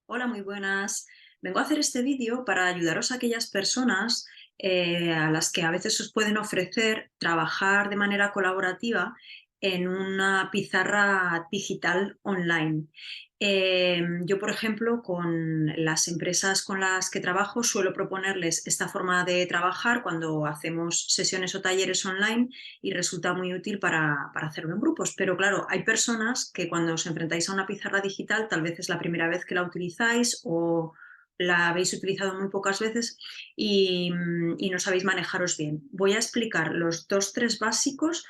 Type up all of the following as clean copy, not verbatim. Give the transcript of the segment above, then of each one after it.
Hola, muy buenas. Vengo a hacer este vídeo para ayudaros a aquellas personas a las que a veces os pueden ofrecer trabajar de manera colaborativa en una pizarra digital online. Yo, por ejemplo, con las empresas con las que trabajo suelo proponerles esta forma de trabajar cuando hacemos sesiones o talleres online y resulta muy útil para hacerlo en grupos. Pero claro, hay personas que cuando os enfrentáis a una pizarra digital tal vez es la primera vez que la utilizáis o la habéis utilizado muy pocas veces y no sabéis manejaros bien. Voy a explicar los dos, tres básicos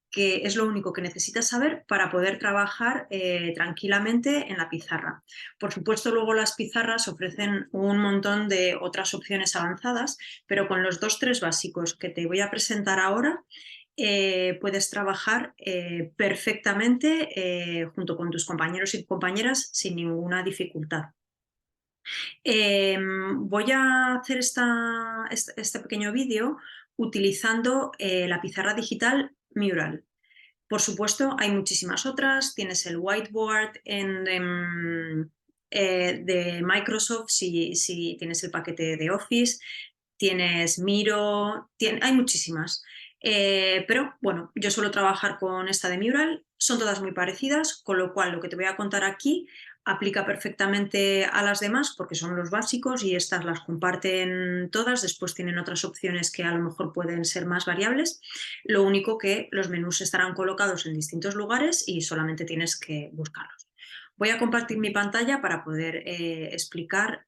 que es lo único que necesitas saber para poder trabajar tranquilamente en la pizarra. Por supuesto, luego las pizarras ofrecen un montón de otras opciones avanzadas, pero con los dos, tres básicos que te voy a presentar ahora, puedes trabajar perfectamente junto con tus compañeros y compañeras sin ninguna dificultad. Voy a hacer este pequeño vídeo utilizando la pizarra digital Mural. Por supuesto, hay muchísimas otras. Tienes el whiteboard de Microsoft si tienes el paquete de Office, tienes Miro, hay muchísimas. Pero bueno, yo suelo trabajar con esta de Mural, son todas muy parecidas, con lo cual lo que te voy a contar aquí aplica perfectamente a las demás porque son los básicos y estas las comparten todas. Después tienen otras opciones que a lo mejor pueden ser más variables. Lo único que los menús estarán colocados en distintos lugares y solamente tienes que buscarlos. Voy a compartir mi pantalla para poder explicar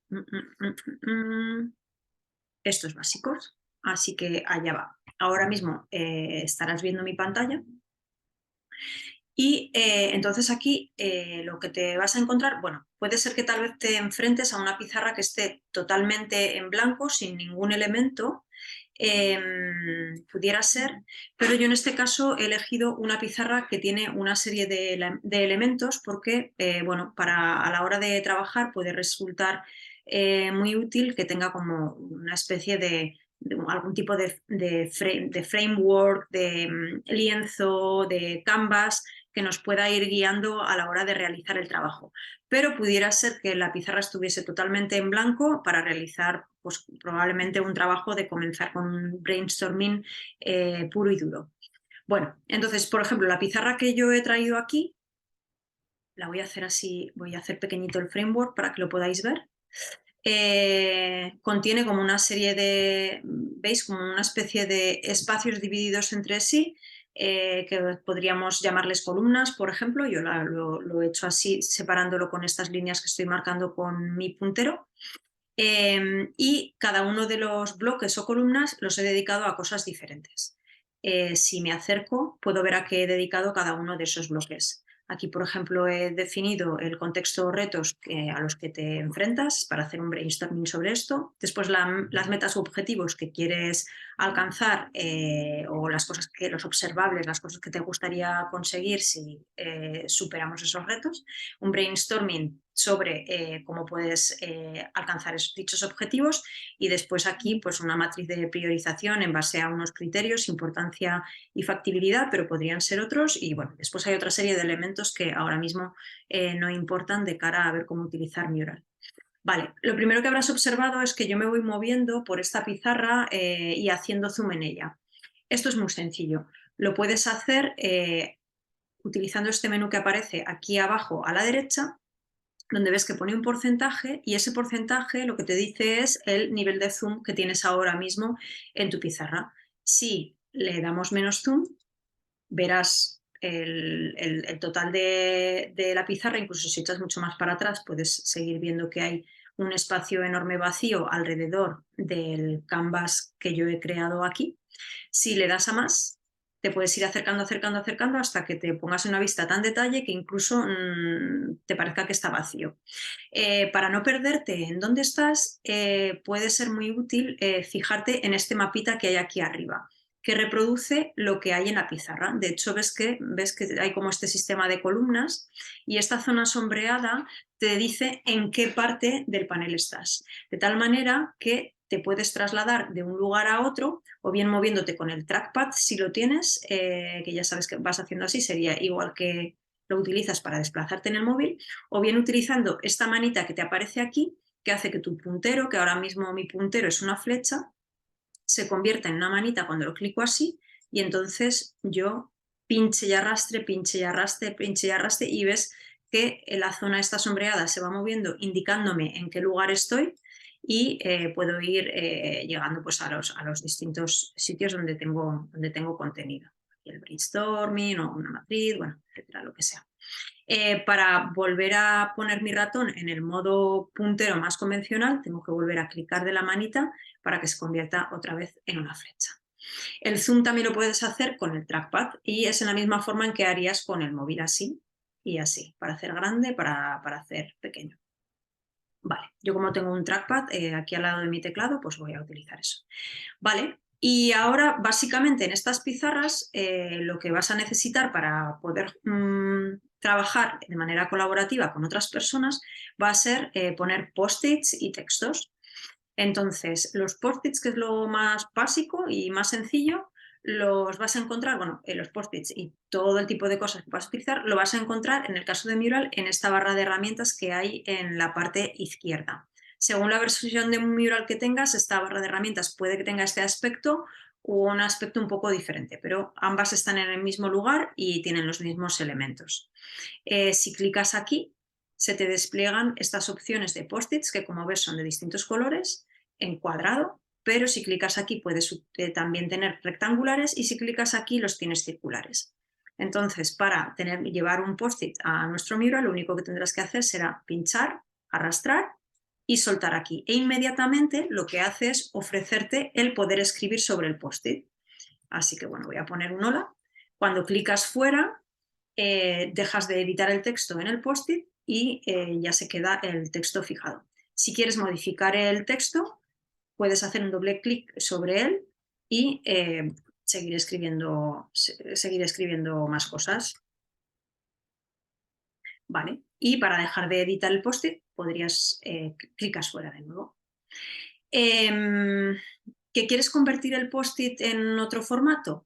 estos básicos. Así que allá va. Ahora mismo estarás viendo mi pantalla y entonces aquí lo que te vas a encontrar, bueno, puede ser que tal vez te enfrentes a una pizarra que esté totalmente en blanco, sin ningún elemento, pudiera ser, pero yo en este caso he elegido una pizarra que tiene una serie de elementos porque, bueno, a la hora de trabajar puede resultar muy útil que tenga como una especie de algún tipo de framework, de lienzo, de canvas que nos pueda ir guiando a la hora de realizar el trabajo. Pero pudiera ser que la pizarra estuviese totalmente en blanco para realizar pues, probablemente un trabajo de comenzar con un brainstorming puro y duro. Bueno, entonces, por ejemplo, la pizarra que yo he traído aquí, la voy a hacer así, voy a hacer pequeñito el framework para que lo podáis ver. Contiene como una serie de, ¿veis? Como una especie de espacios divididos entre sí, que podríamos llamarles columnas, por ejemplo. Yo lo he hecho así, separándolo con estas líneas que estoy marcando con mi puntero. Y cada uno de los bloques o columnas los he dedicado a cosas diferentes. Si me acerco, puedo ver a qué he dedicado cada uno de esos bloques. Aquí, por ejemplo, he definido el contexto o retos a los que te enfrentas para hacer un brainstorming sobre esto. Después, las metas o objetivos que quieres alcanzar o los observables, las cosas que te gustaría conseguir si superamos esos retos. Un brainstorming sobre cómo puedes alcanzar dichos objetivos y después aquí pues una matriz de priorización en base a unos criterios, importancia y factibilidad, pero podrían ser otros y bueno, después hay otra serie de elementos que ahora mismo no importan de cara a ver cómo utilizar Mural. Vale, lo primero que habrás observado es que yo me voy moviendo por esta pizarra y haciendo zoom en ella. Esto es muy sencillo. Lo puedes hacer utilizando este menú que aparece aquí abajo a la derecha, donde ves que pone un porcentaje y ese porcentaje lo que te dice es el nivel de zoom que tienes ahora mismo en tu pizarra. Si le damos menos zoom, verás el total de la pizarra, incluso si echas mucho más para atrás, puedes seguir viendo que hay un espacio enorme vacío alrededor del canvas que yo he creado aquí. Si le das a más, te puedes ir acercando, acercando, acercando hasta que te pongas en una vista tan detalle que incluso te parezca que está vacío. Para no perderte en dónde estás, puede ser muy útil fijarte en este mapita que hay aquí arriba, que reproduce lo que hay en la pizarra. De hecho, ves que hay como este sistema de columnas y esta zona sombreada te dice en qué parte del panel estás. De tal manera que te puedes trasladar de un lugar a otro o bien moviéndote con el trackpad si lo tienes, que ya sabes que vas haciendo así, sería igual que lo utilizas para desplazarte en el móvil, o bien utilizando esta manita que te aparece aquí, que hace que tu puntero, que ahora mismo mi puntero es una flecha, se convierta en una manita cuando lo clico así, y entonces yo pinche y arrastre, pinche y arrastre, pinche y arrastre, y ves que la zona esta sombreada se va moviendo indicándome en qué lugar estoy, y puedo ir llegando pues, a los distintos sitios donde tengo contenido. Aquí el brainstorming o una matriz, bueno, etcétera, lo que sea. Para volver a poner mi ratón en el modo puntero más convencional, tengo que volver a clicar de la manita para que se convierta otra vez en una flecha. El zoom también lo puedes hacer con el trackpad y es en la misma forma en que harías con el móvil, así y así, para hacer grande, para hacer pequeño. Vale, yo como tengo un trackpad aquí al lado de mi teclado, pues voy a utilizar eso. Vale, y ahora básicamente en estas pizarras lo que vas a necesitar para poder trabajar de manera colaborativa con otras personas va a ser poner post-its y textos. Entonces, los post-its, que es lo más básico y más sencillo, los vas a encontrar, bueno, los post-its y todo el tipo de cosas que vas a utilizar, lo vas a encontrar en el caso de Mural en esta barra de herramientas que hay en la parte izquierda. Según la versión de Mural que tengas, esta barra de herramientas puede que tenga este aspecto o un aspecto un poco diferente, pero ambas están en el mismo lugar y tienen los mismos elementos. Si clicas aquí, se te despliegan estas opciones de post-its que, como ves, son de distintos colores en cuadrado, pero si clicas aquí puedes también tener rectangulares y si clicas aquí los tienes circulares. Entonces, para llevar un post-it a nuestro Mural, lo único que tendrás que hacer será pinchar, arrastrar y soltar aquí. E inmediatamente lo que hace es ofrecerte el poder escribir sobre el post-it. Así que, bueno, voy a poner un hola. Cuando clicas fuera, dejas de editar el texto en el post-it y ya se queda el texto fijado. Si quieres modificar el texto, puedes hacer un doble clic sobre él y seguir escribiendo más cosas. Vale. Y para dejar de editar el post-it, podrías clicas fuera de nuevo. ¿Que quieres convertir el post-it en otro formato?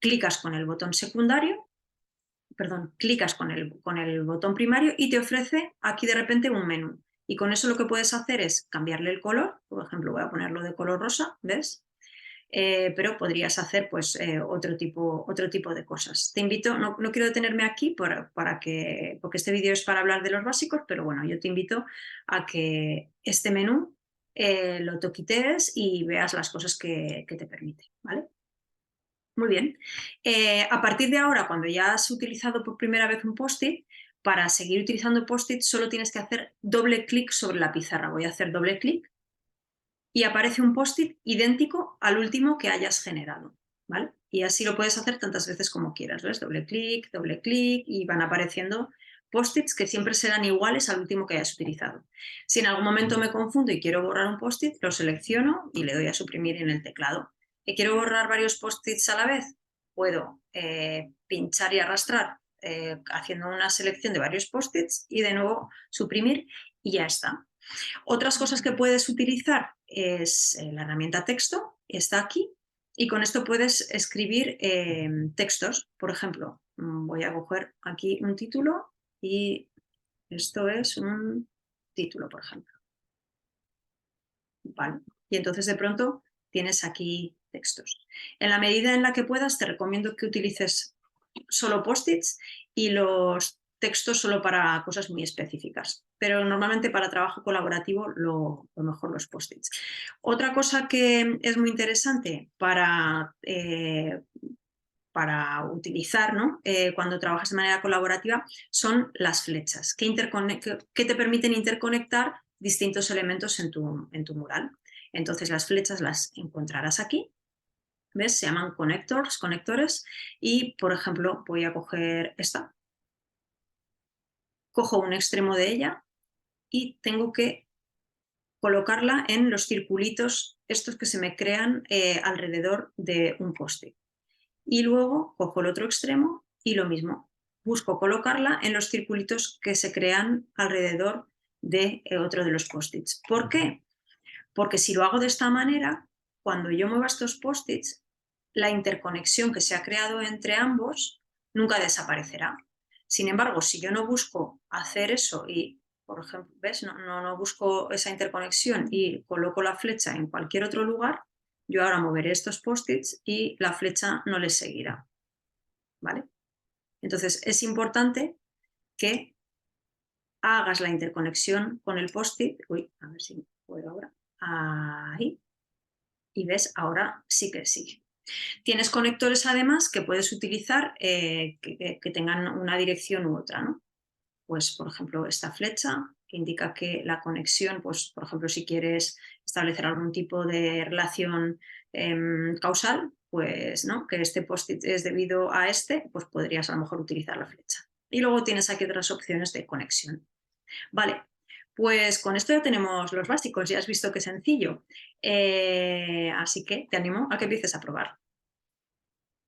Clicas con el botón secundario, perdón, clicas con el botón primario y te ofrece aquí de repente un menú. Y con eso lo que puedes hacer es cambiarle el color, por ejemplo, voy a ponerlo de color rosa, ¿ves? Pero podrías hacer pues otro tipo de cosas. Te invito, no quiero detenerme aquí porque este vídeo es para hablar de los básicos, pero bueno, yo te invito a que este menú lo toquitees y veas las cosas que te permite, ¿vale? Muy bien. A partir de ahora, cuando ya has utilizado por primera vez un post-it, para seguir utilizando post-it solo tienes que hacer doble clic sobre la pizarra. Voy a hacer doble clic y aparece un post-it idéntico al último que hayas generado, ¿vale? Y así lo puedes hacer tantas veces como quieras, ¿ves? Doble clic y van apareciendo post-its que siempre serán iguales al último que hayas utilizado. Si en algún momento me confundo y quiero borrar un post-it, lo selecciono y le doy a suprimir en el teclado. ¿Que quiero borrar varios post-its a la vez? Puedo pinchar y arrastrar haciendo una selección de varios post-its y de nuevo suprimir y ya está. Otras cosas que puedes utilizar es la herramienta texto, está aquí, y con esto puedes escribir textos. Por ejemplo, voy a coger aquí un título y esto es un título, por ejemplo. ¿Vale? Y entonces de pronto tienes aquí textos. En la medida en la que puedas, te recomiendo que utilices solo post-its y los textos solo para cosas muy específicas. Pero normalmente para trabajo colaborativo lo mejor los post-its. Otra cosa que es muy interesante para utilizar, ¿no? Cuando trabajas de manera colaborativa son las flechas que te permiten interconectar distintos elementos en tu mural. Entonces las flechas las encontrarás aquí, ¿ves? Se llaman conectores y, por ejemplo, voy a coger esta. Cojo un extremo de ella y tengo que colocarla en los circulitos estos que se me crean alrededor de un post-it. Y luego cojo el otro extremo y lo mismo. Busco colocarla en los circulitos que se crean alrededor de otro de los post-its. ¿Por qué? Porque si lo hago de esta manera, cuando yo mueva estos post-its, la interconexión que se ha creado entre ambos nunca desaparecerá. Sin embargo, si yo no busco hacer eso y, por ejemplo, ¿ves? No busco esa interconexión y coloco la flecha en cualquier otro lugar, yo ahora moveré estos post-its y la flecha no les seguirá, ¿vale? Entonces, es importante que hagas la interconexión con el post-it. Uy, a ver si puedo ahora. Ahí. Y ves, ahora sí que sí. Tienes conectores además que puedes utilizar que tengan una dirección u otra, ¿no? Pues, por ejemplo, esta flecha que indica que la conexión, pues, por ejemplo, si quieres establecer algún tipo de relación causal, pues, ¿no? Que este post-it es debido a este, pues podrías a lo mejor utilizar la flecha. Y luego tienes aquí otras opciones de conexión. Vale, pues con esto ya tenemos los básicos, ya has visto qué sencillo. Así que te animo a que empieces a probar.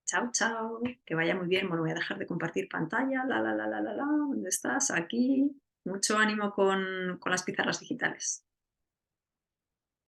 Chao, chao, que vaya muy bien. Bueno, voy a dejar de compartir pantalla. ¿Dónde estás? Aquí. Mucho ánimo con las pizarras digitales.